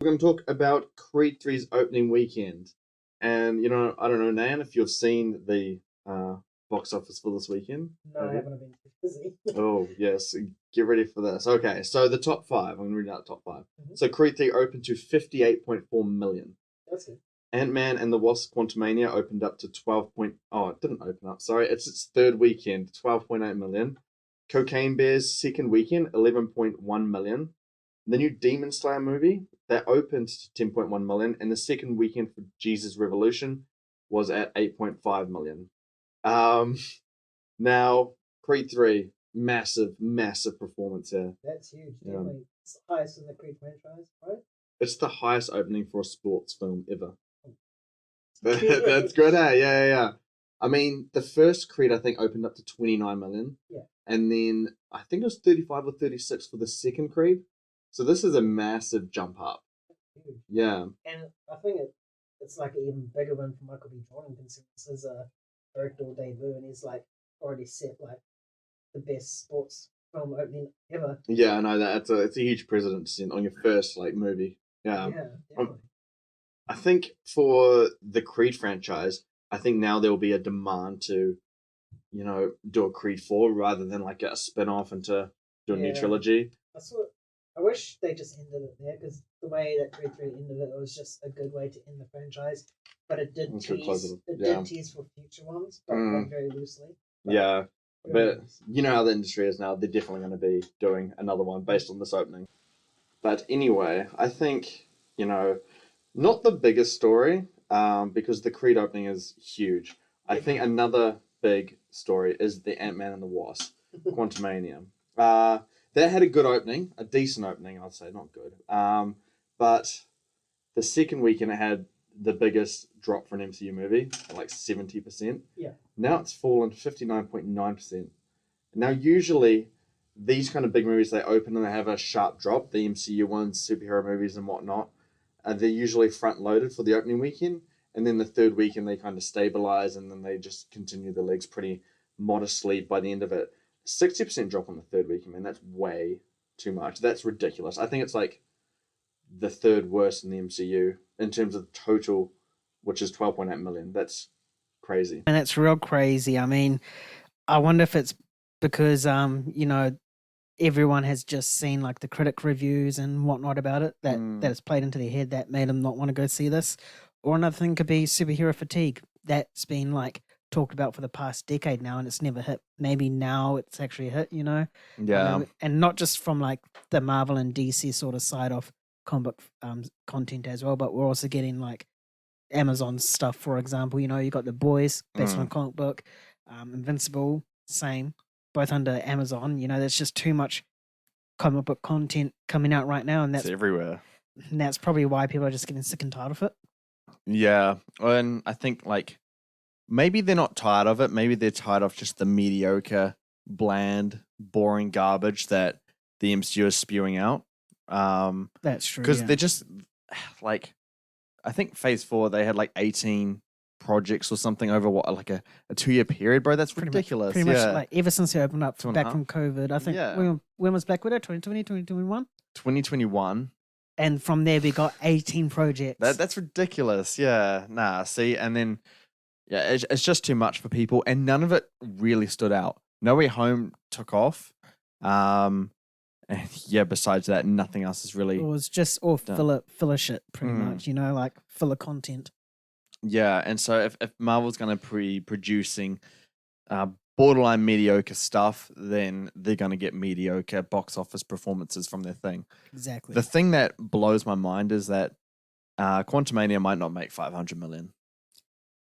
going to talk about Creed 3's opening weekend. And, I don't know, Nan, if you've seen the box office for this weekend. No, I haven't. I've been too busy. Oh, yes. Get ready for this. Okay, so the top five. I'm going to read out the top 5. Mm-hmm. So Creed 3 opened to 58.4 million. That's good. Ant-Man and the Wasp Quantumania opened up to 12 point... Oh, it didn't open up. Sorry, it's its third weekend, 12.8 million. Cocaine Bear's second weekend, 11.1 million. The new Demon Slayer movie, that opened to 10.1 million. And the second weekend for Jesus Revolution was at 8.5 million. Now, Creed 3, massive, massive performance here. That's huge. Definitely. It's the highest in the Creed franchise, right? It's the highest opening for a sports film ever. That's good, eh? Yeah. I mean, the first Creed, I think, opened up to 29 million. Yeah. And then I think it was 35 or 36 for the second Creed. So this is a massive jump up. Huge. Yeah. And I think it's like an even bigger one for Michael B. Jordan, considering this is a directorial debut, and he's like already set like the best sports film opening ever. Yeah, I know that. It's a huge precedent to set on your first like movie. Yeah. Yeah, definitely. I think for the Creed franchise, I think now there will be a demand to, do a Creed 4 rather than like a spin off into do a new trilogy. I wish they just ended it there, because the way that Creed 3 ended it was just a good way to end the franchise. But it did tease for future ones, but like very loosely. But yeah. But you know how the industry is now, they're definitely going to be doing another one based on this opening. But anyway, I think, not the biggest story, because the Creed opening is huge. I think another big story is the Ant-Man and the Wasp, Quantumania. That had a good opening, a decent opening, I'd say, not good. But the second weekend it had the biggest drop for an MCU movie, like 70%. Yeah. Now it's fallen 59.9%. Now usually these kind of big movies, they open and they have a sharp drop. The MCU ones, superhero movies and whatnot, they're usually front loaded for the opening weekend, and then the third weekend they kind of stabilize, and then they just continue the legs pretty modestly by the end of it. 60% drop on the third weekend, man, that's way too much. That's ridiculous. I think it's like the third worst in the MCU in terms of total, which is 12.8 million. That's crazy. And it's real crazy. I mean, I wonder if it's because everyone has just seen like the critic reviews and whatnot about it that has played into their head that made them not want to go see this. Or another thing could be superhero fatigue. That's been like talked about for the past decade now, and it's never hit. Maybe now it's actually hit, Yeah. And not just from like the Marvel and DC sort of side of comic content as well, but we're also getting like Amazon stuff, for example. You got The Boys based on a comic book, Invincible, same, both under Amazon. There's just too much comic book content coming out right now, and It's everywhere. And that's probably why people are just getting sick and tired of it. Yeah, and I think like maybe they're not tired of it. Maybe they're tired of just the mediocre, bland, boring garbage that the MCU is spewing out. That's true. Because they're just like, I think Phase 4 they had like 18 projects or something over like a 2-year period, bro. That's ridiculous. Pretty much like ever since they opened up back from COVID. I think when was Black Widow? 2020, 2021? 2021. And from there we got 18 projects. That's ridiculous. Yeah. Nah, see, and then it's just too much for people, and none of it really stood out. No Way Home took off. And besides that, nothing else is really. It was just all filler shit, pretty much. Like filler content. Yeah, and so if Marvel's going to be producing borderline mediocre stuff, then they're going to get mediocre box office performances from their thing. Exactly. The thing that blows my mind is that Quantumania might not make 500 million.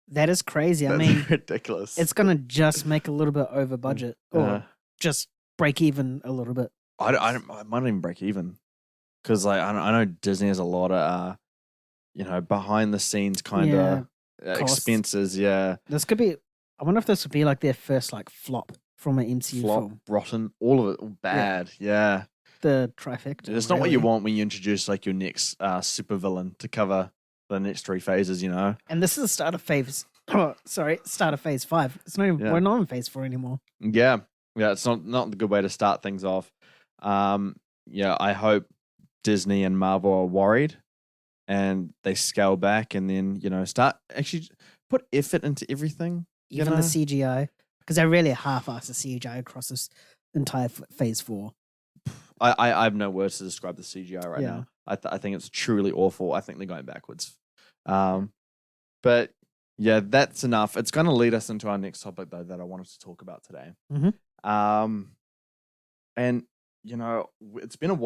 That is crazy. That's I mean, ridiculous. It's going to just make a little bit over budget, or just break even a little bit. I might not even break even, because like I know Disney has a lot of behind the scenes kind of expenses. Yeah, this could be. I wonder if this would be like their first like flop from an MCU film. Rotten, all of it, all bad. Yeah. The trifecta. It's not what you want when you introduce like your next supervillain to cover the next 3 phases. And this is the start of phase. Start of phase 5. It's not even, we're not in phase 4 anymore. Yeah. It's not the good way to start things off. I hope Disney and Marvel are worried and they scale back, and then start actually put effort into everything. Even the CGI, because they really half-assed the CGI across this entire Phase 4. I have no words to describe the CGI right now. I think it's truly awful. I think they're going backwards. But yeah, that's enough. It's going to lead us into our next topic, though, that I wanted to talk about today. Mm-hmm. And it's been a while.